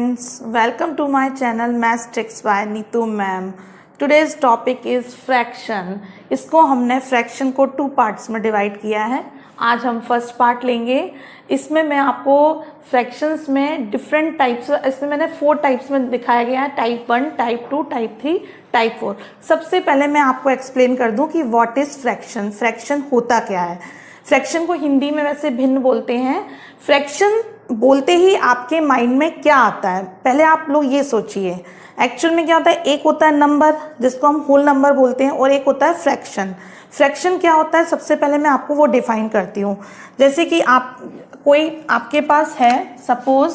friends, welcome to my channel Maths Tricks by Neetu ma'am. Today's topic is fraction. इसको हमने fraction को 2 parts में divide किया है. आज हम फर्स्ट पार्ट लेंगे. इसमें मैं आपको फ्रैक्शंस में डिफरेंट टाइप्स, इसमें मैंने 4 टाइप्स में दिखाया गया है, टाइप 1, टाइप 2, टाइप 3, टाइप 4. सबसे पहले मैं आपको एक्सप्लेन कर दूं कि व्हाट इज फ्रैक्शन. फ्रैक्शन होता क्या है. फ्रैक्शन को हिंदी में वैसे भिन्न बोलते हैं. फ्रैक्शन बोलते ही आपके माइंड में क्या आता है, पहले आप लोग ये सोचिए. एक्चुअल में क्या होता है, एक होता है नंबर जिसको हम होल नंबर बोलते हैं और एक होता है फ्रैक्शन. फ्रैक्शन क्या होता है, सबसे पहले मैं आपको वो डिफाइन करती हूँ. जैसे कि आपके पास है, सपोज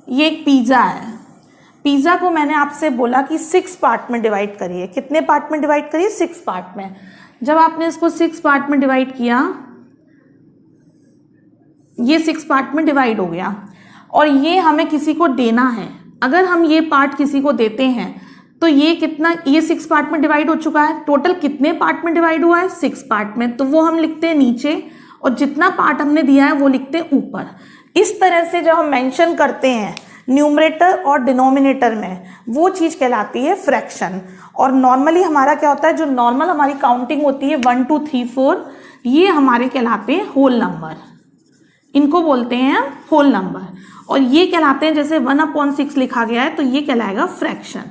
ये एक पिज़्ज़ा है. पिज़्ज़ा को मैंने आपसे बोला कि 6 पार्ट में डिवाइड करिए. कितने पार्ट में डिवाइड करिए, 6 पार्ट में. जब आपने इसको 6 पार्ट में डिवाइड किया, ये 6 पार्ट में डिवाइड हो गया और ये हमें किसी को देना है. अगर हम ये पार्ट किसी को देते हैं तो ये 6 पार्ट में डिवाइड हो चुका है. टोटल कितने पार्ट में डिवाइड हुआ है, 6 पार्ट में. तो वो हम लिखते हैं नीचे और जितना पार्ट हमने दिया है वो लिखते हैं ऊपर. इस तरह से जब हम मेंशन करते हैं न्यूमरेटर और डिनोमिनेटर में, वो चीज कहलाती है फ्रैक्शन. और नॉर्मली हमारा क्या होता है, जो नॉर्मल हमारी काउंटिंग होती है 1 2 3 4, ये हमारे कहलाते हैं होल नंबर. इनको बोलते हैं होल नंबर. और ये कहलाते हैं, जैसे 1/6 लिखा गया है तो ये कहलाएगा फ्रैक्शन.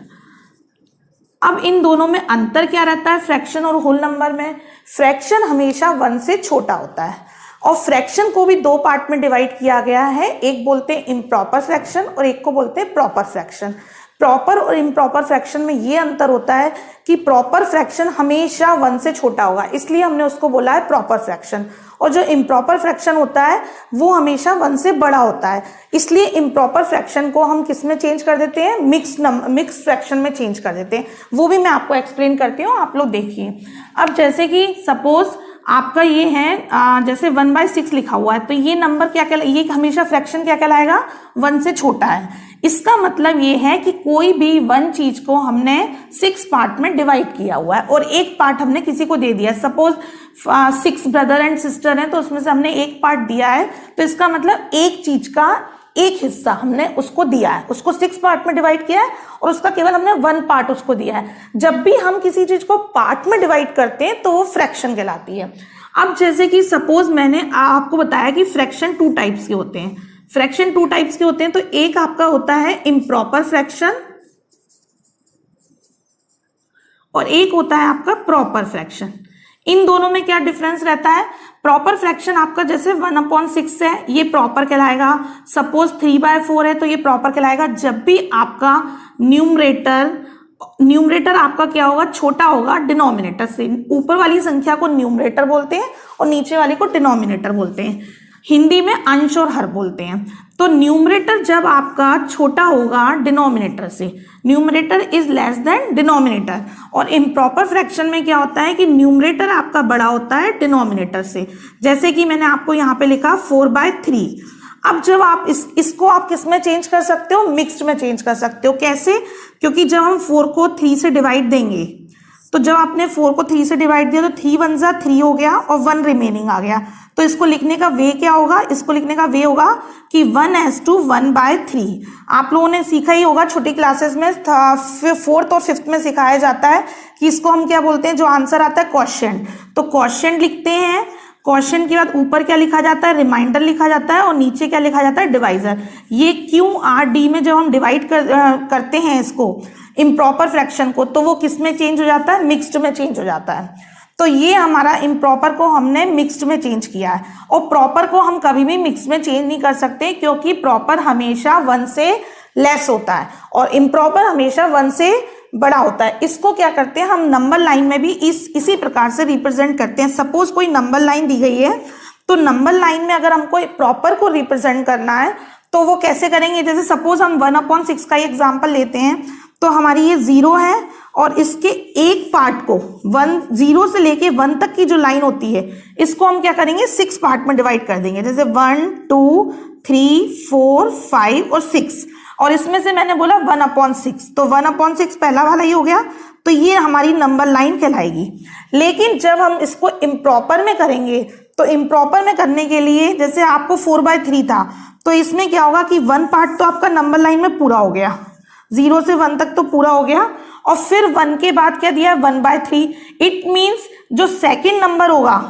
अब इन दोनों में अंतर क्या रहता है, फ्रैक्शन और होल नंबर में. फ्रैक्शन हमेशा 1 से छोटा होता है और फ्रैक्शन को भी 2 पार्ट में डिवाइड किया गया है. एक बोलते हैं इम्प्रॉपर फ्रैक्शन और एक को बोलते हैं प्रॉपर फ्रैक्शन. प्रॉपर और इम्प्रॉपर फ्रैक्शन में ये अंतर होता है कि प्रॉपर फ्रैक्शन हमेशा 1 से छोटा होगा, इसलिए हमने उसको बोला है प्रॉपर फ्रैक्शन. और जो इम्प्रॉपर फ्रैक्शन होता है वो हमेशा 1 से बड़ा होता है, इसलिए इम्प्रॉपर फ्रैक्शन को हम किस में चेंज कर देते हैं, मिक्स फ्रैक्शन में चेंज कर देते हैं. वो भी मैं आपको एक्सप्लेन करती हूँ, आप लोग देखिए. अब जैसे कि सपोज आपका ये है, जैसे 1/6 लिखा हुआ है, तो ये नंबर क्या कहलाएगा, ये हमेशा फ्रैक्शन क्या कहलाएगा, 1 से छोटा है. इसका मतलब ये है कि कोई भी 1 चीज को हमने 6 पार्ट में डिवाइड किया हुआ है और एक पार्ट हमने किसी को दे दिया. सपोज 6 ब्रदर एंड सिस्टर हैं तो उसमें से हमने एक पार्ट दिया है, तो इसका मतलब एक चीज का एक हिस्सा हमने उसको दिया है. उसको 6 पार्ट में डिवाइड किया है और उसका केवल हमने 1 पार्ट उसको दिया है. जब भी हम किसी चीज को पार्ट में डिवाइड करते हैं तो वो फ्रैक्शन कहलाती है. अब जैसे कि सपोज मैंने आपको बताया कि फ्रैक्शन 2 टाइप्स के होते हैं. फ्रैक्शन 2 टाइप्स के होते हैं, तो एक आपका होता है इम्प्रॉपर फ्रैक्शन और एक होता है आपका प्रॉपर फ्रैक्शन. इन दोनों में क्या डिफरेंस रहता है, प्रॉपर फ्रैक्शन आपका जैसे 1/6 है, ये प्रॉपर कहलाएगा. सपोज 3/4 है तो ये प्रॉपर कहलाएगा. जब भी आपका न्यूमरेटर आपका क्या होगा, छोटा होगा डिनोमिनेटर से. ऊपर वाली संख्या को न्यूमरेटर बोलते हैं और नीचे वाली को डिनोमिनेटर बोलते हैं. हिंदी में अंश और हर बोलते हैं. तो न्यूमरेटर जब आपका छोटा होगा डिनोमिनेटर से, numerator is less than denominator. और इम्प्रॉपर फ्रैक्शन में क्या होता है कि न्यूमरेटर आपका बड़ा होता है डिनोमिनेटर से. जैसे कि मैंने आपको यहाँ पे लिखा 4/3. अब जब आप इसको आप किस में चेंज कर सकते हो, मिक्स्ड में चेंज कर सकते हो. कैसे, क्योंकि जब हम 4 को 3 से डिवाइड देंगे, तो जब आपने 4 को 3 से डिवाइड दिया तो 3 1 जा 3 हो गया और 1 रिमेनिंग आ गया. तो इसको लिखने का वे क्या होगा, इसको लिखने का वे होगा कि 1:1/3. आप लोगों ने सीखा ही होगा छोटी क्लासेस में, 4th और 5th में सिखाया जाता है कि इसको हम क्या बोलते हैं, जो आंसर आता है क्वोशिएंट. तो क्वोशिएंट लिखते हैं. क्वोशिएंट के बाद ऊपर क्या लिखा जाता है, रिमाइंडर लिखा जाता है और नीचे क्या लिखा जाता है, डिवाइजर. ये QRD में जब हम डिवाइड करते हैं इसको इम्प्रॉपर फ्रैक्शन को, तो वो किस में चेंज हो जाता है, मिक्स्ड में चेंज हो जाता है. तो ये हमारा इम्प्रॉपर को हमने मिक्स्ड में चेंज किया है. और प्रॉपर को हम कभी भी मिक्स्ड में चेंज नहीं कर सकते, क्योंकि प्रॉपर हमेशा 1 से लेस होता है और इम्प्रॉपर हमेशा 1 से बड़ा होता है. इसको क्या करते हैं हम, नंबर लाइन में भी इसी प्रकार से रिप्रेजेंट करते हैं. सपोज कोई नंबर लाइन दी गई है, तो नंबर लाइन में अगर हमको प्रॉपर को रिप्रेजेंट करना है तो वो कैसे करेंगे. जैसे सपोज हम 1/6 का एग्जाम्पल लेते हैं, तो हमारी ये 0 है और इसके एक पार्ट को 0 से लेके 1 तक की जो लाइन होती है, इसको हम क्या करेंगे, 6 पार्ट में डिवाइड कर देंगे. जैसे 1 2 3 4 5 और 6. और इसमें से मैंने बोला 1/6, तो 1/6 पहला वाला ही हो गया. तो ये हमारी नंबर लाइन कहलाएगी. लेकिन जब हम इसको इम्प्रॉपर में करेंगे, तो इम्प्रॉपर में करने के लिए, जैसे आपको 4/3 था, तो इसमें क्या होगा कि 1 पार्ट तो आपका नंबर लाइन में पूरा हो गया, 0 से 1 तक तो पूरा हो गया, और फिर 1 के बाद क्या दिया है 1/3। इट मीन्स जो सेकंड नंबर होगा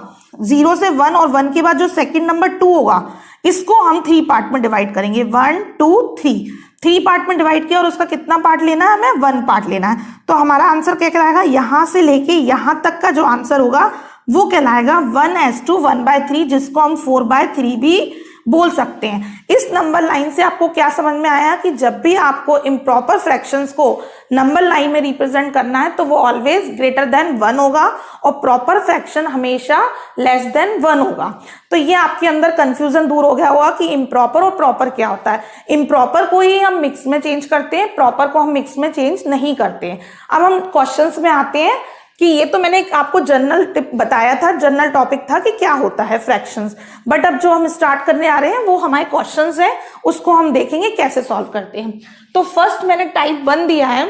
0 से 1 और 1 के बाद जो सेकंड नंबर 2 होगा, इसको हम 3 पार्ट में डिवाइड करेंगे, 1 2 3। 3 पार्ट में डिवाइड किया और उसका कितना पार्ट लेना है हमें, 1 पार्ट लेना है। तो हमारा आंसर क्या कहलाएगा, यहां से लेके यहां तक का जो आंसर होगा वो कहलाएगा 1:1/3, जिसको हम 4/3 भी बोल सकते हैं। इस नंबर लाइन से आपको क्या समझ में आया कि जब भी आपको इम्प्रॉपर फ्रैक्शंस को नंबर लाइन में रिप्रेजेंट करना है तो वो ऑलवेज ग्रेटर देन 1 होगा और प्रॉपर फ्रैक्शन हमेशा लेस देन 1 होगा। तो ये आपके अंदर कंफ्यूजन दूर हो गया होगा कि इम्प्रॉपर और प्रॉपर क्या होता है। इम्प्रॉपर को ही हम मिक्स में चेंज करते हैं, प्रॉपर को हम मिक्स में चेंज नहीं करते हैं। अब हम क्वेश्चंस में आते हैं कि ये तो मैंने आपको जनरल टिप बताया था, जनरल टॉपिक था कि क्या होता है फ्रैक्शंस, बट अब जो हम स्टार्ट करने आ रहे हैं वो हमारे क्वेश्चंस हैं, उसको हम देखेंगे कैसे सॉल्व करते हैं। तो फर्स्ट मैंने टाइप 1 दिया है।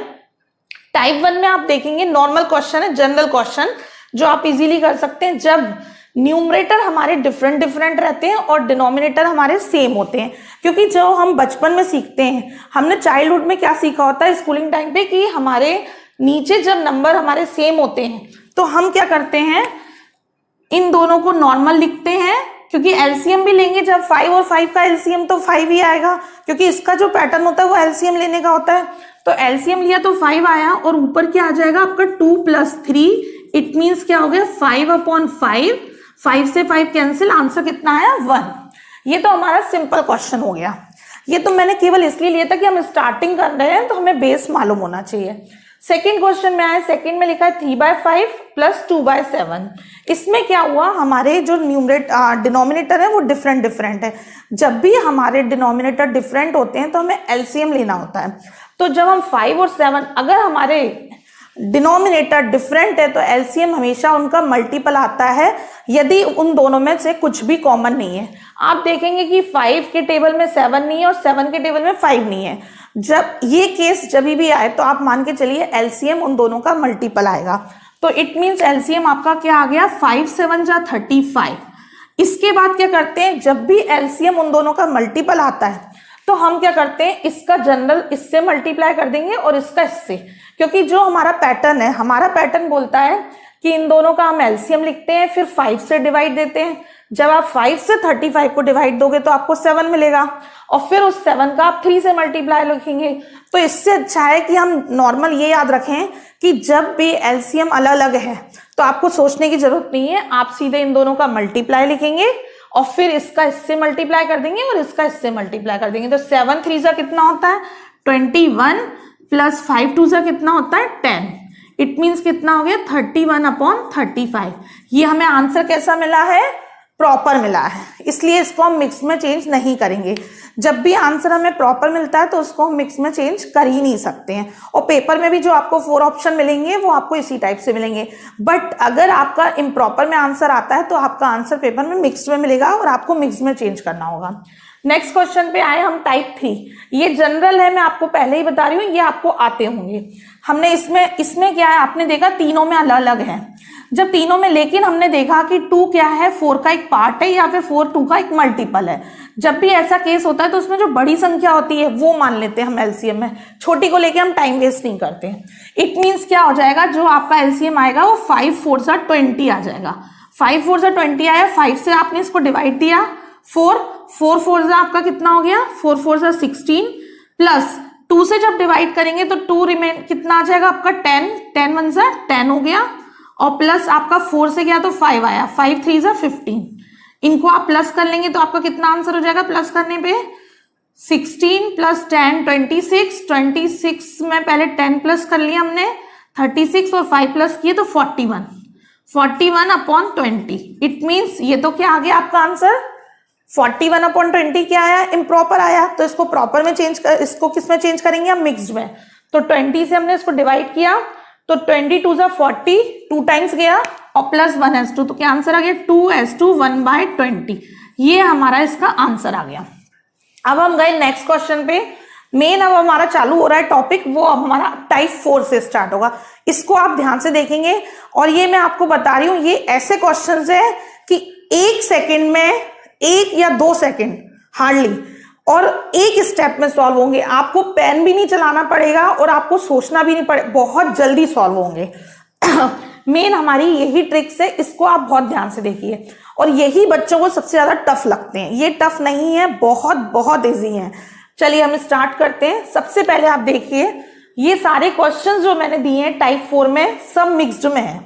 टाइप 1 में आप देखेंगे नॉर्मल क्वेश्चन है, जनरल क्वेश्चन जो आप इजीली कर सकते हैं जब न्यूमरेटर हमारे डिफरेंट डिफरेंट रहते हैं और डिनोमिनेटर हमारे सेम होते हैं। क्योंकि जो हम बचपन में सीखते हैं, हमने चाइल्डहुड में क्या सीखा होता है स्कूलिंग टाइम पे कि हमारे नीचे जब नंबर हमारे सेम होते हैं तो हम क्या करते हैं, इन दोनों को नॉर्मल लिखते हैं, क्योंकि एलसीएम भी लेंगे जब 5 और 5 का एलसीएम तो 5 ही आएगा, क्योंकि इसका जो पैटर्न होता है वो एलसीएम लेने का होता है। तो एलसीएम लिया तो 5 आया और ऊपर क्या आ जाएगा आपका 2 + 3। इट मीन्स क्या हो गया 5/5। 5 से 5 कैंसिल, आंसर कितना आया 1। ये तो हमारा सिंपल क्वेश्चन हो गया। ये तो मैंने केवल इसलिए लिया था कि हम स्टार्टिंग कर रहे हैं तो हमें बेस मालूम होना चाहिए। सेकेंड क्वेश्चन में आया, सेकेंड में लिखा है 3/5 + 2/7। इसमें क्या हुआ, हमारे जो डिनोमिनेटर है वो डिफरेंट डिफरेंट है। जब भी हमारे डिनोमिनेटर डिफरेंट होते हैं तो हमें एलसीएम लेना होता है। तो जब हम 5 और 7 अगर हमारे डिनोमिनेटर डिफरेंट है तो एलसीएम हमेशा उनका मल्टीपल आता है यदि उन दोनों में से कुछ भी कॉमन नहीं है। आप देखेंगे कि 5 के टेबल में 7 नहीं है और 7 के टेबल में 5 नहीं है। जब ये केस जब भी आए तो आप मान के चलिए एलसीएम उन दोनों का मल्टीपल आएगा। तो इट मीन्स एलसीएम आपका क्या आ गया 5 7 जा 35। इसके बाद क्या करते हैं, जब भी एलसीएम उन दोनों का मल्टीपल आता है तो हम क्या करते हैं, इसका जनरल इससे मल्टीप्लाई कर देंगे और इसका इससे, क्योंकि जो हमारा पैटर्न है, हमारा पैटर्न बोलता है कि इन दोनों का हम एलसीएम लिखते हैं फिर 5 से डिवाइड देते हैं। जब आप 5 से 35 को डिवाइड दोगे तो आपको 7 मिलेगा और फिर उस 7 का आप 3 से मल्टीप्लाई लिखेंगे। तो इससे अच्छा है कि हम नॉर्मल ये याद रखें कि जब भी एलसीएम अलग अलग है तो आपको सोचने की जरूरत नहीं है, आप सीधे इन दोनों का मल्टीप्लाई लिखेंगे और फिर इसका इससे मल्टीप्लाई कर देंगे और इसका इससे मल्टीप्लाई कर देंगे। तो 7 3 जा कितना होता है 21 + 5 2 जा कितना होता है 10। इट मीन्स कितना हो गया 31/35। ये हमें आंसर कैसा मिला है, प्रॉपर मिला है, इसलिए इसको हम मिक्स में चेंज नहीं करेंगे। जब भी आंसर हमें प्रॉपर मिलता है तो उसको हम मिक्स में चेंज कर ही नहीं सकते हैं। और पेपर में भी जो आपको 4 ऑप्शन मिलेंगे वो आपको इसी टाइप से मिलेंगे। बट अगर आपका इम्प्रॉपर में आंसर आता है तो आपका आंसर पेपर में मिक्स्ड में मिलेगा और आपको मिक्स में चेंज करना होगा। नेक्स्ट क्वेश्चन पे आए हम टाइप 3। ये जनरल है, मैं आपको पहले ही बता रही हूँ, ये आपको आते होंगे। हमने इसमें क्या है, आपने देखा तीनों में अलग अलग है। जब तीनों में, लेकिन हमने देखा कि 2 क्या है 4 का एक पार्ट है या फिर 4 2 का एक मल्टीपल है। जब भी ऐसा केस होता है तो उसमें जो बड़ी संख्या होती है वो मान लेते हैं हम एलसीएम में, छोटी को लेके हम टाइम वेस्ट नहीं करते। इट मीन्स क्या हो जाएगा, जो आपका एलसीएम आएगा वो 5 4 जा 20 आ जाएगा। 5 4 जा 20 आया, 5 से आपने इसको डिवाइड दिया, 4 4 जा आपका कितना हो गया 4 4 जा 16 प्लस 2 से जब डिवाइड करेंगे तो 2 रिमेन कितना आ जाएगा आपका 10 10 1 जा 10 हो गया और प्लस आपका 4 से गया तो 5 आया, 5 3 जा 15। इनको आप प्लस कर लेंगे तो आपका कितना आंसर हो जाएगा प्लस करने पे 16 + 10 26। 26 में पहले 10 प्लस कर लिया हमने, 36 और 5 प्लस किए तो 41 41/20। इट मीन्स ये तो क्या आ गया आपका आंसर 41/20 क्या आया, इम्प्रॉपर आया। तो इसको प्रॉपर में चेंज कर, इसको किस में चेंज करेंगे हम, मिक्स्ड में। तो 20 से हमने इसको डिवाइड किया तो 20 2 जा 40, 2 टाइम्स गया और प्लस 1/2। तो क्या आंसर आ गया 2/2 1/20। ये हमारा इसका आंसर आ गया। अब हम गए नेक्स्ट क्वेश्चन पे। मेन अब हमारा चालू हो रहा है टॉपिक, वो अब हमारा टाइप 4 से स्टार्ट होगा। इसको आप ध्यान से देखेंगे और ये मैं आपको बता रही हूं, ये ऐसे क्वेश्चन है कि 1 सेकेंड में 1 या 2 सेकेंड हार्डली और एक स्टेप में सॉल्व होंगे, आपको पेन भी नहीं चलाना पड़ेगा और आपको सोचना भी नहीं पड़ेगा, बहुत जल्दी सॉल्व होंगे। मेन हमारी यही ट्रिक्स है, इसको आप बहुत ध्यान से देखिए, और यही बच्चों को सबसे ज्यादा टफ लगते हैं। ये टफ नहीं है, बहुत बहुत इजी है। चलिए हम स्टार्ट करते हैं। सबसे पहले आप देखिए, ये सारे क्वेश्चंस जो मैंने दिए हैं टाइप 4 में, सब मिक्स्ड में है।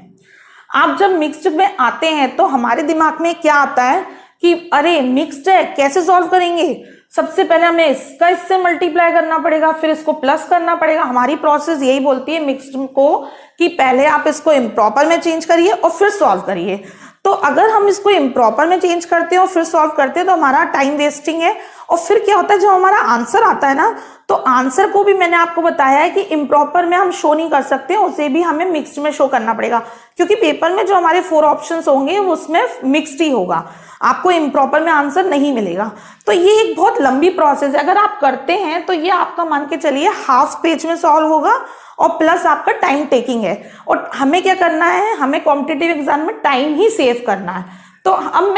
आप जब मिक्स्ड में आते हैं तो हमारे दिमाग में क्या आता है कि अरे मिक्स्ड है, कैसे सॉल्व करेंगे। सबसे पहले हमें इसका इससे मल्टीप्लाई करना पड़ेगा, फिर इसको प्लस करना पड़ेगा। हमारी प्रोसेस यही बोलती है मिक्स्ड को कि पहले आप इसको इम्प्रॉपर में चेंज करिए और फिर सॉल्व करिए। तो अगर हम इसको इम्प्रॉपर में चेंज करते हैं और फिर सॉल्व करते हैं तो हमारा टाइम वेस्टिंग है। और फिर क्या होता है, जब हमारा आंसर आता है ना, तो आंसर को भी मैंने आपको बताया है कि इम्प्रॉपर में हम शो नहीं कर सकते, उसे भी हमें मिक्स्ड में शो करना पड़ेगा, क्योंकि पेपर में जो हमारे 4 ऑप्शंस होंगे उसमें मिक्स्ड ही होगा, आपको इम्प्रॉपर में आंसर नहीं मिलेगा। तो ये एक बहुत लंबी प्रोसेस है, अगर आप करते हैं तो ये आपका मान के चलिए हाफ पेज में सॉल्व होगा और प्लस आपका टाइम टेकिंग है। और हमें क्या करना है, हमें कॉम्पिटिटिव एग्जाम में टाइम ही सेव करना है। तो अब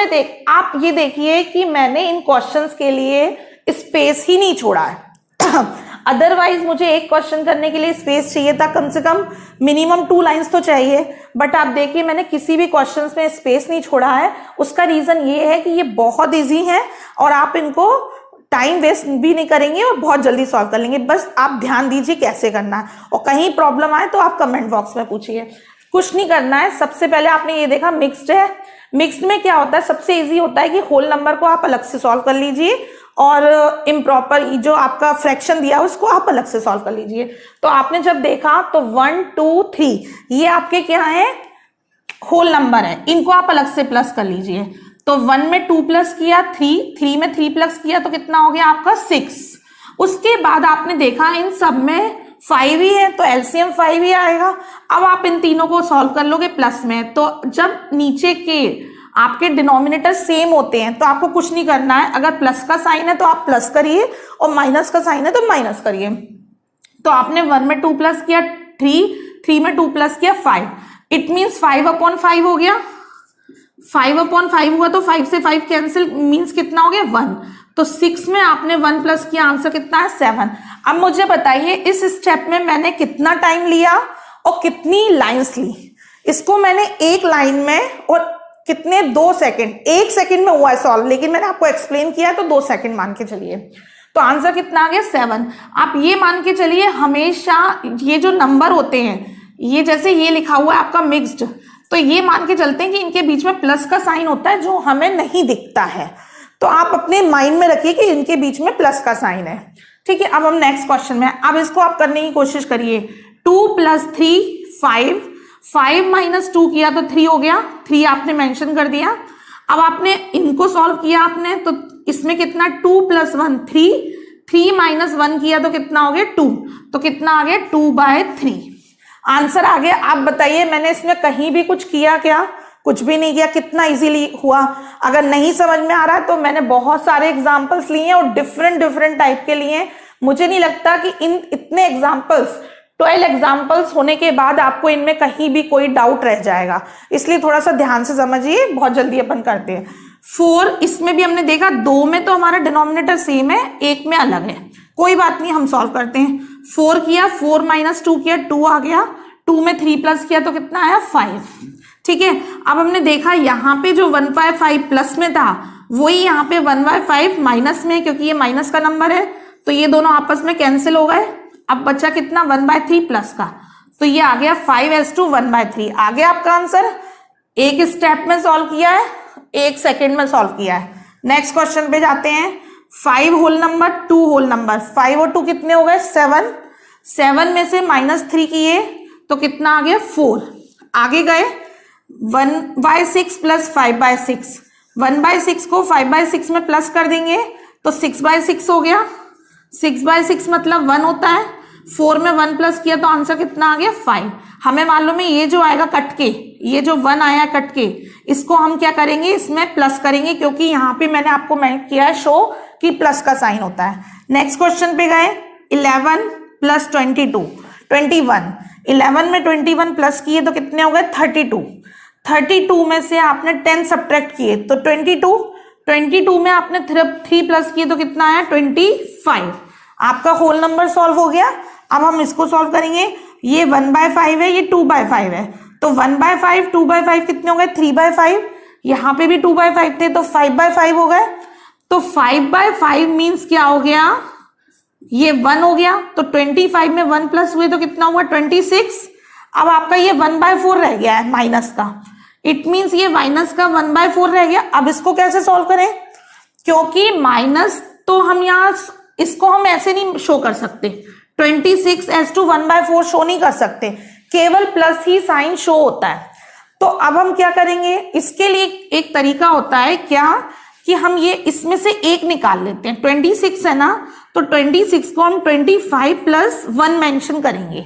आप ये देखिए कि मैंने इन क्वेश्चंस के लिए स्पेस ही नहीं छोड़ा है। अदरवाइज मुझे एक क्वेश्चन करने के लिए स्पेस चाहिए था, कम से कम मिनिमम 2 लाइंस तो चाहिए, बट आप देखिए मैंने किसी भी क्वेश्चंस में स्पेस नहीं छोड़ा है। उसका रीजन ये है कि ये बहुत इजी है और आप इनको टाइम वेस्ट भी नहीं करेंगे और बहुत जल्दी सॉल्व कर लेंगे। बस आप ध्यान दीजिए कैसे करना है, और कहीं प्रॉब्लम आए तो आप कमेंट बॉक्स में पूछिए। कुछ नहीं करना है, सबसे पहले आपने ये देखा मिक्स्ड है। मिक्स्ड में क्या होता है, सबसे इजी होता है कि होल नंबर को आप अलग से सॉल्व कर लीजिए और इम्प्रॉपर जो आपका फ्रैक्शन दिया है उसको आप अलग से सॉल्व कर लीजिए। तो आपने जब देखा तो 1 2 3 ये आपके क्या है, होल नंबर है, इनको आप अलग से प्लस कर लीजिए। तो 1 में 2 प्लस किया, 3 में 3 प्लस किया तो कितना हो गया आपका 6। उसके बाद आपने देखा इन सब में 5 ही है तो एलसीएम 5 ही आएगा। अब आप इन तीनों को सॉल्व कर लोगे प्लस में, तो जब नीचे के आपके डिनोमिनेटर सेम होते हैं तो आपको कुछ नहीं करना है। अगर प्लस का साइन है तो आप प्लस करिए और माइनस का साइन है तो माइनस करिए। तो आपने 1 में 2 प्लस किया 3 में 2 प्लस किया 5, इट मीन्स 5/5 हो गया। 5/5 हुआ तो 5 से 5 कैंसिल, मीन्स कितना हो गया 1। तो 6 में आपने 1 प्लस किया, आंसर कितना है 7। अब मुझे बताइए इस स्टेप में मैंने कितना टाइम लिया और कितनी लाइंस ली। इसको मैंने एक लाइन में और कितने 2 सेकंड, 1 सेकंड में हुआ है सॉल्व, लेकिन मैंने आपको एक्सप्लेन किया है तो 2 सेकंड मान के चलिए। तो आंसर कितना आ गया 7। आप ये मान के चलिए हमेशा ये जो नंबर होते हैं, ये जैसे ये लिखा हुआ है आपका मिक्स्ड, तो ये मान के चलते हैं कि इनके बीच में प्लस का साइन होता है जो हमें नहीं दिखता है। तो आप अपने माइंड में रखिए कि इनके बीच में प्लस का साइन है। ठीक है, अब हम नेक्स्ट क्वेश्चन में, अब इसको आप करने की कोशिश करिए। 2 + 3 5, 5 - 2 किया तो 3 हो गया, 3 आपने मेंशन कर दिया। अब आपने इनको सॉल्व किया आपने, तो इसमें कितना 2 + 1 3, 3 - 1 किया तो कितना हो गया 2, तो कितना आ गया 2/3 आंसर आ गया। आप बताइए मैंने इसमें कहीं भी कुछ किया क्या, कुछ भी नहीं किया, कितना इजीली हुआ। अगर नहीं समझ में आ रहा है तो मैंने बहुत सारे एग्जांपल्स लिए और डिफरेंट टाइप के लिए। मुझे नहीं लगता कि इन इतने एग्जांपल्स 12 एग्जाम्पल्स होने के बाद आपको इनमें कहीं भी कोई डाउट रह जाएगा, इसलिए थोड़ा सा ध्यान से समझिए, बहुत जल्दी अपन करते हैं। 4 इसमें भी हमने देखा 2 में तो हमारा डिनोमिनेटर सेम है, 1 में अलग है, कोई बात नहीं हम सॉल्व करते हैं। 4 किया, 4 - 2 किया 2 आ गया, 2 में 3 प्लस किया तो कितना आया 5। ठीक है, अब हमने देखा यहाँ पे जो 1/5 प्लस में था वही यहाँ पे 1/5 माइनस में, क्योंकि ये माइनस का नंबर है तो ये दोनों आपस में कैंसिल हो गए। अब बचा कितना 1/3 प्लस का, तो ये आ गया 5 = 1/3 आ गया आपका आंसर। एक स्टेप में सॉल्व किया है, 1 सेकेंड में सॉल्व किया है। नेक्स्ट क्वेश्चन पे जाते हैं। 5 होल नंबर 2 होल नंबर, 5 और 2 कितने हो गए 7, 7 में से -3 किए तो कितना आ गया 4। आगे गए 1/6 + 5/6, 1/6 को 5/6 में प्लस कर देंगे तो 6/6 हो गया। 6/6 मतलब 1 होता है, 4 में 1 प्लस किया तो आंसर कितना आ गया 5। हमें मालूम है ये जो आएगा कट के, ये जो 1 आया कट के, इसको हम क्या करेंगे इसमें प्लस करेंगे, क्योंकि यहाँ पे मैंने आपको किया है शो कि प्लस का साइन होता है। नेक्स्ट क्वेश्चन पे गए। 11 + 22 21, 11 में 21 प्लस किए तो कितने हो गए 32, 32 में से आपने 10 सब्ट्रैक्ट किए तो 22, 22 में आपने 3 प्लस किए तो कितना आया 25। आपका होल नंबर सॉल्व हो गया। अब हम इसको सॉल्व करेंगे। ये 1/5 है, ये 2/5 है, तो 1/5 2/5 कितने हो गए 3/5। यहाँ पे भी 2/5 थे तो 5/5 हो गए। तो 5/5 मीन्स क्या हो गया, ये 1 हो गया। तो 25 में 1 प्लस हुए तो कितना हुआ 26। अब आपका ये 1/4 रह गया है माइनस का, इट मीन्स ये माइनस का 1/4 रह गया। अब इसको कैसे सॉल्व करें, क्योंकि माइनस तो हम यहाँ इसको हम ऐसे नहीं शो कर सकते, 26 as to 1/4 शो नहीं कर सकते, केवल प्लस ही साइन शो होता है। तो अब हम क्या करेंगे, इसके लिए एक तरीका होता है क्या कि हम ये इसमें से एक निकाल लेते हैं। 26 है ना, तो 26 को हम 25 प्लस 1 मेंशन करेंगे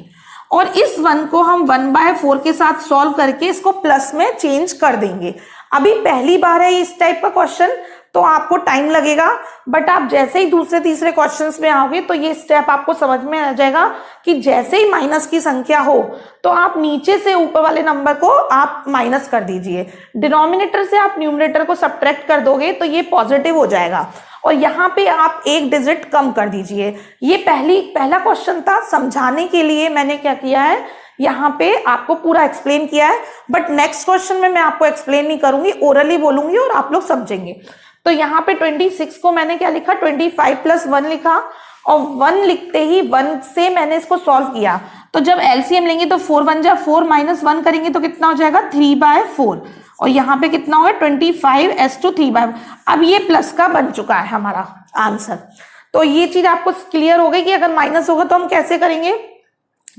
और इस 1 को हम 1/4 के साथ सॉल्व करके इसको प्लस में चेंज कर देंगे। अभी पहली बार है इस टाइप का क्वेश्चन, तो आपको टाइम लगेगा, बट आप जैसे ही दूसरे तीसरे क्वेश्चंस में आओगे तो ये स्टेप आपको समझ में आ जाएगा कि जैसे ही माइनस की संख्या हो तो आप नीचे से ऊपर वाले नंबर को आप माइनस कर दीजिए, डिनोमिनेटर से आप न्यूमरेटर को सब्ट्रैक्ट कर दोगे तो ये पॉजिटिव हो जाएगा और यहाँ पे आप एक डिजिट कम कर दीजिए। ये पहला क्वेश्चन था, समझाने के लिए मैंने क्या किया है, यहाँ पे आपको पूरा एक्सप्लेन किया है, बट नेक्स्ट क्वेश्चन में मैं आपको एक्सप्लेन नहीं करूंगी, ओरली बोलूंगी और आप लोग समझेंगे। तो यहाँ पे 26 को मैंने क्या लिखा 25 प्लस 1 लिखा और 1 लिखते ही 1 से मैंने इसको सॉल्व किया। तो जब एलसीएम लेंगे तो 4 1 जा 4 माइनस 1 करेंगे तो कितना हो जाएगा 3/4 और यहाँ पे कितना होगा 25 as to 3/4। अब ये प्लस का बन चुका है हमारा आंसर। तो ये चीज आपको क्लियर हो गई कि अगर माइनस होगा तो हम कैसे करेंगे।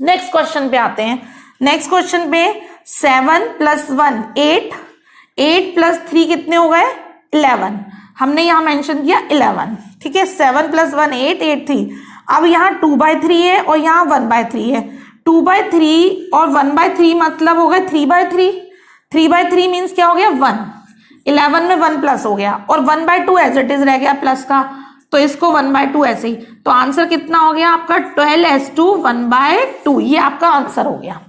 नेक्स्ट क्वेश्चन पे आते हैं। नेक्स्ट क्वेश्चन पे 7 प्लस 1 8, 8 प्लस 3 कितने हो गए 11। हमने यहाँ मेंशन किया 11, ठीक है। 7 प्लस 1 8, 8 3। अब यहाँ 2/3 है और यहाँ 1/3 है। 2/3 और 1/3 मतलब हो गया 3/3। 3/3 मीन्स क्या हो गया 1। 11 में 1 प्लस हो गया और 1/2 एज इट इज रह गया प्लस का, तो इसको 1/2 ऐसे ही। तो आंसर कितना हो गया आपका 12 as to 1/2। ये आपका आंसर हो गया।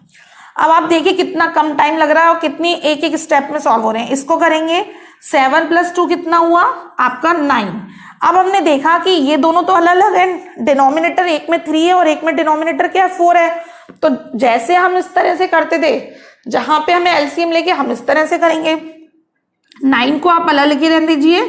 अब आप देखिए कितना कम टाइम लग रहा है और कितनी एक एक स्टेप में सॉल्व हो रहे हैं। इसको करेंगे 7 प्लस 2 कितना हुआ आपका 9। अब हमने देखा कि ये दोनों तो अलग अलग है, डिनोमिनेटर एक में 3 है और एक में डिनोमिनेटर क्या है 4 है। तो जैसे हम इस तरह से करते थे, जहां पे हमें एलसीएम लेके हम इस तरह से करेंगे। 9 को आप अलग लेके रहने दीजिए,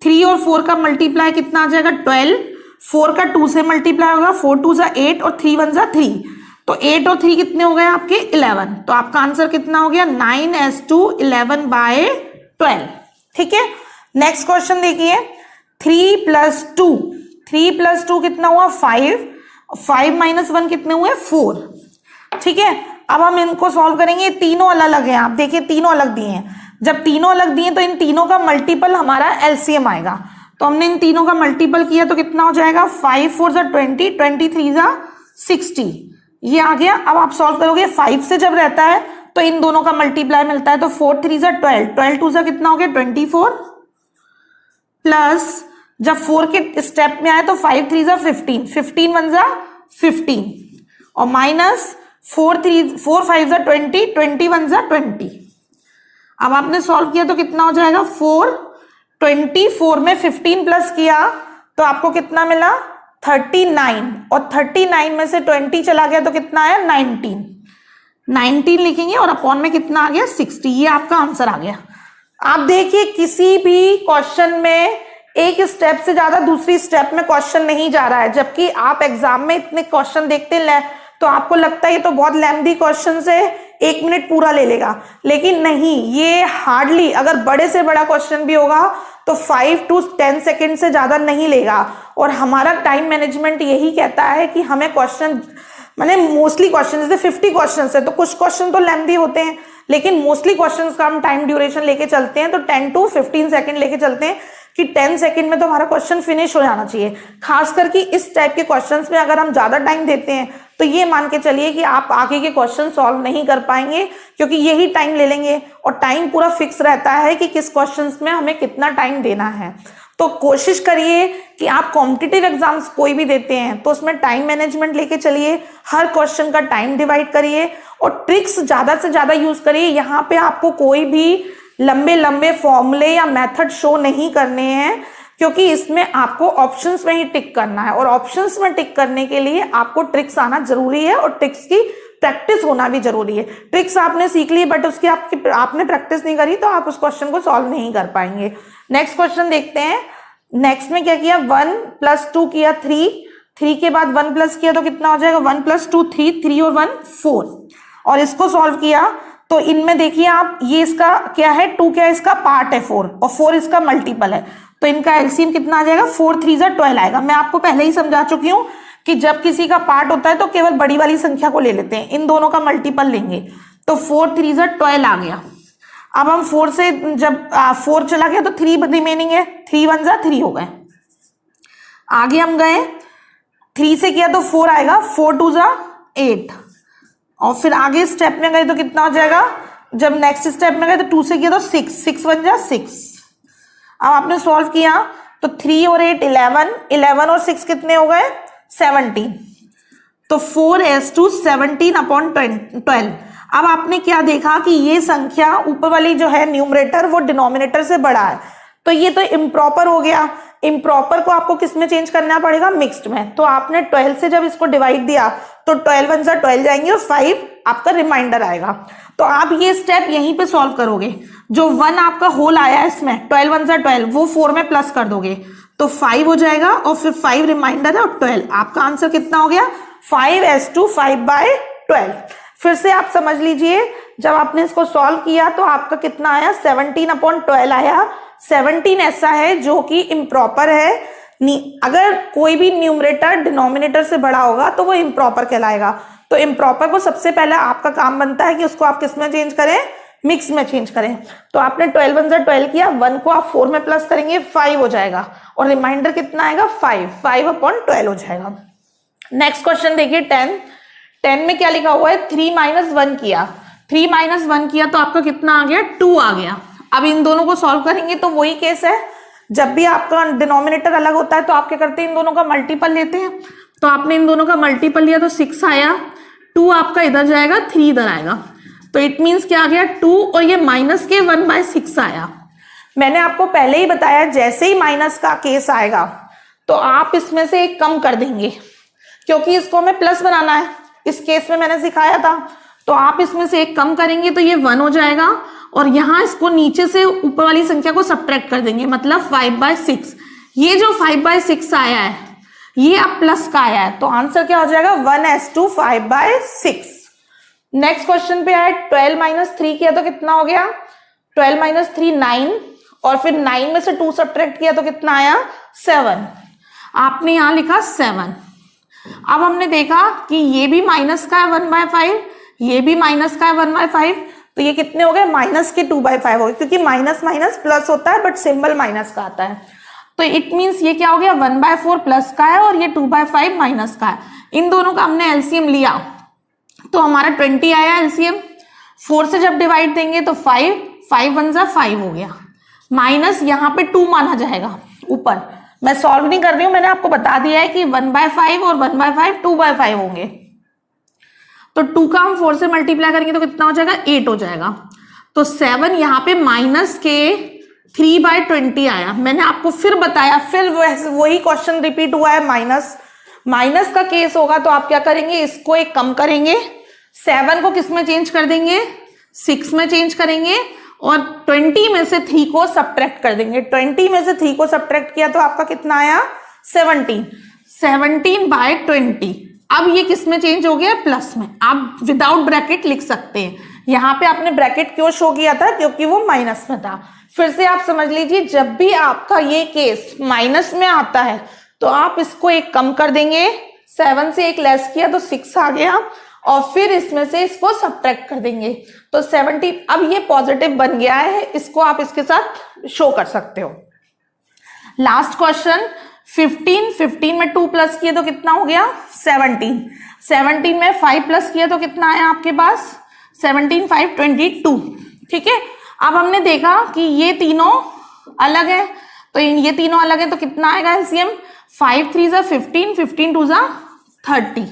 3 और 4 का मल्टीप्लाई कितना आ जाएगा 12, 4 का 2 से मल्टीप्लाई होगा, 4 2 जा 8 और 3 1 जा 3, तो 8 और 3 कितने हो गए आपके 11। तो आपका आंसर कितना हो गया 9 as to 11/12, ठीक है। नेक्स्ट क्वेश्चन देखिए 3 प्लस 2, 3 प्लस 2 कितना हुआ 5, 5 माइनस 1 कितने हुए 4, ठीक है। अब हम इनको सॉल्व करेंगे, तीनों अलग अलग हैं, आप देखिए तीनों अलग दिए हैं। जब तीनों अलग दिए तो इन तीनों का मल्टीपल हमारा एलसीएम आएगा। तो हमने इन तीनों का मल्टीपल किया तो कितना हो जाएगा 5 4 जा 20, 23 जा 60, ये आ गया। अब आप सॉल्व करोगे 5 से जब रहता है तो इन दोनों का मल्टीप्लाई मिलता है, तो 4 3 जा 12, 12 2 जा कितना हो गया 24, प्लस जब 4 के स्टेप में आए तो 5 3 जा 15, 15 1 जा 15 और माइनस 4 5 जा 20, 21 जा 20। अब आपने सॉल्व किया तो कितना हो जाएगा 4, 24 में 15 प्लस किया तो आपको कितना मिला 39 और 39 में से 20 चला गया तो कितना आया 19 लिखेंगे और अपॉन में कितना आ गया 60। ये आपका आंसर आ गया। आप देखिए किसी भी क्वेश्चन में एक स्टेप से ज्यादा दूसरी स्टेप में क्वेश्चन नहीं जा रहा है, जबकि आप एग्जाम में इतने क्वेश्चन देखते हैं तो आपको लगता है ये तो बहुत लेंथी क्वेश्चन है, 1 मिनट पूरा ले लेगा, लेकिन नहीं, ये हार्डली अगर बड़े से बड़ा क्वेश्चन भी होगा तो 5 to 10 सेकेंड से ज्यादा नहीं लेगा। और हमारा टाइम मैनेजमेंट यही कहता है कि हमें क्वेश्चन मैंने मोस्टली क्वेश्चन जैसे 50 क्वेश्चन है तो कुछ क्वेश्चन तो लेंथी होते हैं, लेकिन मोस्टली क्वेश्चन का हम टाइम ड्यूरेशन लेके चलते हैं तो 10 to 15 सेकेंड लेके चलते हैं कि 10 सेकेंड में तो हमारा क्वेश्चन फिनिश हो जाना चाहिए। खास करके इस टाइप के क्वेश्चंस में अगर हम ज्यादा टाइम देते हैं तो ये मान के चलिए कि आप आगे के क्वेश्चन सॉल्व नहीं कर पाएंगे, क्योंकि यही टाइम ले लेंगे और टाइम पूरा फिक्स रहता है कि किस क्वेश्चंस में हमें कितना टाइम देना है। तो कोशिश करिए कि आप कॉम्पिटिटिव एग्जाम्स कोई भी देते हैं तो उसमें टाइम मैनेजमेंट लेके चलिए, हर क्वेश्चन का टाइम डिवाइड करिए और ट्रिक्स ज्यादा से ज्यादा यूज करिए। यहाँ पे आपको कोई भी लंबे लंबे फॉर्मूले या मेथड शो नहीं करने हैं, क्योंकि इसमें आपको ऑप्शंस में ही टिक करना है और ऑप्शंस में टिक करने के लिए आपको ट्रिक्स आना जरूरी है और ट्रिक्स की प्रैक्टिस होना भी जरूरी है। ट्रिक्स आपने सीख ली बट उसकी आपने प्रैक्टिस नहीं करी तो आप उस क्वेश्चन को सॉल्व नहीं कर पाएंगे। नेक्स्ट क्वेश्चन देखते हैं। नेक्स्ट में क्या किया, 1 + 2 किया 3 के बाद 1 प्लस किया तो कितना हो जाएगा, 1 + 2 3 और 1 4, और इसको सॉल्व किया तो इनमें देखिए आप, ये इसका क्या है, 2 क्या है, इसका पार्ट है 4 और 4 इसका मल्टीपल है, तो इनका एलसीएम कितना आ जाएगा, 4 3 12 आएगा। मैं आपको पहले ही समझा चुकी हूँ कि जब किसी का पार्ट होता है तो केवल बड़ी वाली संख्या को ले लेते हैं, इन दोनों का मल्टीपल लेंगे, तो 4 3 12 आ गया। अब हम 4 से जब 4 चला गया तो 3 रिमेनिंग है, 3 1 3 हो गए। आगे हम गए, 3 से किया तो 4 आएगा, 4 2 8, और फिर आगे स्टेप में गए तो कितना हो जाएगा, जब नेक्स्ट स्टेप में गए तो 2 से किया तो 6 6 1 6। अब आपने सॉल्व किया तो 3 और 8 11 और 6 कितने हो गए, 17, तो 4s2 17/12। अब आपने क्या देखा कि ये संख्या ऊपर वाली जो है न्यूमरेटर वो डिनोमिनेटर से बड़ा है, तो ये तो इम्प्रॉपर हो गया। इम्प्रॉपर को आपको किस में चेंज करना पड़ेगा, मिक्स्ड में। तो आपने 12 से जब इसको डिवाइड दिया तो 12 1 12 जाएंगे और 5 आपका रिमाइंडर आएगा। तो आप ये स्टेप यहीं पे सॉल्व करोगे, जो 1 आपका होल आया है इसमें 12 1 12 वो 4 में प्लस कर दोगे तो 5 हो जाएगा, और फिर 5 रिमाइंडर है और 12। आपका आंसर कितना हो गया, 5s2 5/12। फिर से आप समझ लीजिए, जब आपने इसको सॉल्व किया तो आपका कितना आया, 17/12 आया। 17 ऐसा है जो कि इम्प्रॉपर है, अगर कोई भी न्यूमरेटर डिनोमिनेटर से बड़ा होगा तो वो इम्प्रॉपर कहलाएगा। तो इम्प्रॉपर को सबसे पहले आपका काम बनता है कि उसको आप किस में चेंज करें, मिक्स में चेंज करें। तो आपने 12 1 12 किया, 1 को आप 4 में प्लस करेंगे 5 हो जाएगा, और रिमाइंडर कितना आएगा, 5/12 हो जाएगा। नेक्स्ट क्वेश्चन देखिए 10 में क्या लिखा हुआ है, 3 - 1 किया, 3 - 1 किया तो आपका कितना आ गया, 2 आ गया। अब इन दोनों को सॉल्व करेंगे तो वही केस है, जब भी आपका डिनोमिनेटर अलग होता है तो आप क्या करते हैं, इन दोनों का मल्टीपल लेते हैं। तो आपने इन दोनों का मल्टीपल लिया तो 6 आया, 2 आपका इधर जाएगा, 3 इधर आएगा, तो इट मीन्स क्या आ गया, 2, और ये माइनस के 1/6 आया। मैंने आपको पहले ही बताया, जैसे ही माइनस का केस आएगा तो आप इसमें से एक कम कर देंगे, क्योंकि इसको हमें प्लस बनाना है, इस केस में मैंने सिखाया था। तो आप इसमें से एक कम करेंगे तो ये 1 हो जाएगा, और यहां इसको नीचे से ऊपर वाली संख्या को सब्ट्रैक्ट कर देंगे, मतलब 5/6। ये जो 5/6 आया है ये अब प्लस का आया है, तो आंसर क्या हो जाएगा, 1s2 5/6। नेक्स्ट क्वेश्चन पे आए, 12 - 3 किया तो कितना हो गया, 12 - 3 9, और फिर 9 में से 2 सब्ट्रैक्ट किया तो कितना आया, 7। आपने यहां लिखा 7। अब हमने देखा कि ये भी माइनस का है 1/5, ये भी माइनस का है 1/5, तो ये कितने हो गए, माइनस के 2/5 हो गए, क्योंकि माइनस माइनस प्लस होता है बट सिंबल माइनस का आता है। तो इट मीन्स ये क्या हो गया, 1/4 प्लस का है और ये 2/5 माइनस का है। इन दोनों का हमने एलसीएम लिया तो हमारा 20 आया एलसीएम। 4 से जब डिवाइड देंगे तो 5 5 1 5 हो गया, माइनस यहाँ पे 2 माना जाएगा ऊपर। मैं सॉल्व नहीं कर रही हूं, मैंने आपको बता दिया है कि 1/5 और 1/5 2/5 होंगे। तो 2 का हम 4 से मल्टीप्लाई करेंगे तो कितना हो जाएगा, 8 हो जाएगा। तो 7 यहाँ पे माइनस के 3/20 आया। मैंने आपको फिर बताया, फिर वही क्वेश्चन रिपीट हुआ है, माइनस का केस होगा तो आप क्या करेंगे, इसको एक कम करेंगे, 7 को किस में चेंज कर देंगे, 6 में चेंज करेंगे, और 20 में से 3 को सब्ट्रैक्ट कर देंगे। 20 में से 3 को सब्ट्रैक्ट किया तो आपका कितना आया, 17 17/20। अब ये किस में चेंज हो गया, प्लस में। आप विदाउट ब्रैकेट लिख सकते हैं, यहाँ पे आपने ब्रैकेट क्यों शो किया था, क्योंकि वो माइनस में था। फिर से आप समझ लीजिए, जब भी आपका ये केस माइनस में आता है तो आप इसको एक कम कर देंगे, 7 से एक लेस किया तो 6 आ गया, और फिर इसमें से इसको सब्ट्रैक्ट कर देंगे तो 17। अब ये पॉजिटिव बन गया है, इसको आप इसके साथ शो कर सकते हो। लास्ट क्वेश्चन 15 में 2 प्लस किए तो कितना हो गया, 17 में 5 प्लस किया तो कितना आया आपके पास, 17 5 22। ठीक है, अब हमने देखा कि ये तीनों अलग है, तो ये तीनों अलग है तो कितना आएगा एलसीएम, 5 3 15 15 2 30।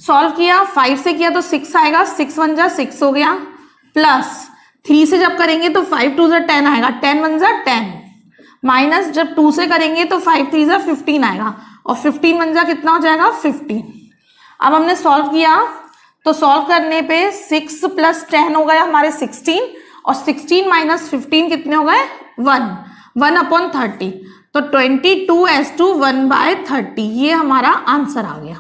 सॉल्व किया, 5 से किया तो 6 आएगा, 6 1 6 हो गया, प्लस 3 से जब करेंगे तो 5 2 10 आएगा, 10 1 10, माइनस जब 2 से करेंगे तो 5 3 15 आएगा, और 15 1 कितना हो जाएगा 15। अब हमने सॉल्व किया तो सॉल्व करने पे 6 + 10 हो गया हमारे 16, और 16 - 15 कितने हो गए 1/30, तो 22 1/30, ये हमारा आंसर आ गया।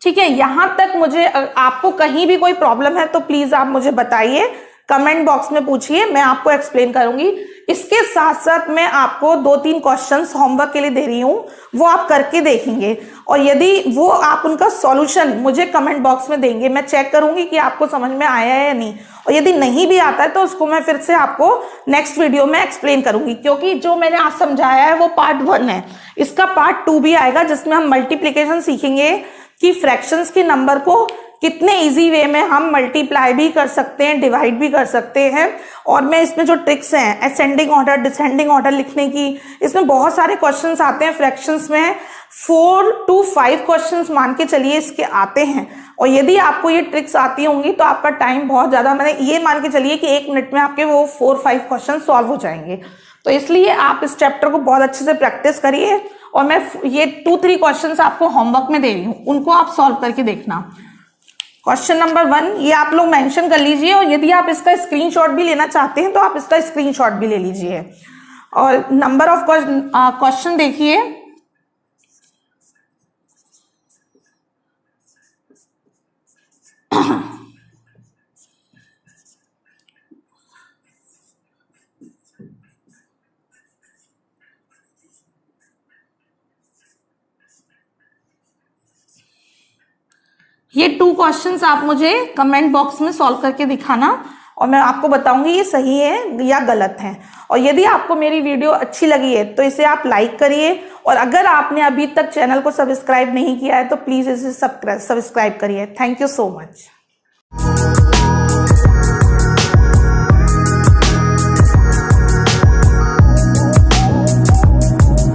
ठीक है, यहां तक मुझे आपको कहीं भी कोई प्रॉब्लम है तो प्लीज आप मुझे बताइए, कमेंट बॉक्स में पूछिए, मैं आपको एक्सप्लेन करूंगी। इसके साथ साथ मैं आपको 2-3 क्वेश्चंस होमवर्क के लिए दे रही हूं, वो आप करके देखेंगे, और यदि वो आप उनका सॉल्यूशन मुझे कमेंट बॉक्स में देंगे, मैं चेक करूंगी कि आपको समझ में आया है या नहीं, और यदि नहीं भी आता है तो उसको मैं फिर से आपको नेक्स्ट वीडियो में एक्सप्लेन करूंगी, क्योंकि जो मैंने आज समझाया है वो पार्ट 1 है। इसका पार्ट 2 भी आएगा जिसमें हम मल्टीप्लीकेशन सीखेंगे कि फ्रैक्शंस के नंबर को कितने इजी वे में हम मल्टीप्लाई भी कर सकते हैं, डिवाइड भी कर सकते हैं। और मैं इसमें जो ट्रिक्स हैं असेंडिंग ऑर्डर डिसेंडिंग ऑर्डर लिखने की, इसमें बहुत सारे क्वेश्चंस आते हैं फ्रैक्शंस में, 4 to 5 क्वेश्चंस मान के चलिए इसके आते हैं, और यदि आपको ये ट्रिक्स आती होंगी तो आपका टाइम बहुत ज्यादा, मैंने ये मान के चलिए कि 1 मिनट में आपके वो 4-5 क्वेश्चन सॉल्व हो जाएंगे। तो इसलिए आप इस चैप्टर को बहुत अच्छे से प्रैक्टिस करिए, और मैं ये 2-3 क्वेश्चंस आपको होमवर्क में दे रही हूँ, उनको आप सॉल्व करके देखना। क्वेश्चन नंबर 1 ये आप लोग मेंशन कर लीजिए, और यदि आप इसका स्क्रीनशॉट भी लेना चाहते हैं तो आप इसका स्क्रीनशॉट भी ले लीजिए। और नंबर ऑफ क्वेश्चन देखिए, ये 2 क्वेश्चंस आप मुझे कमेंट बॉक्स में सॉल्व करके दिखाना, और मैं आपको बताऊंगी ये सही है या गलत है। और यदि आपको मेरी वीडियो अच्छी लगी है तो इसे आप लाइक करिए, और अगर आपने अभी तक चैनल को सब्सक्राइब नहीं किया है तो प्लीज इसे सब्सक्राइब करिए। Thank you so much.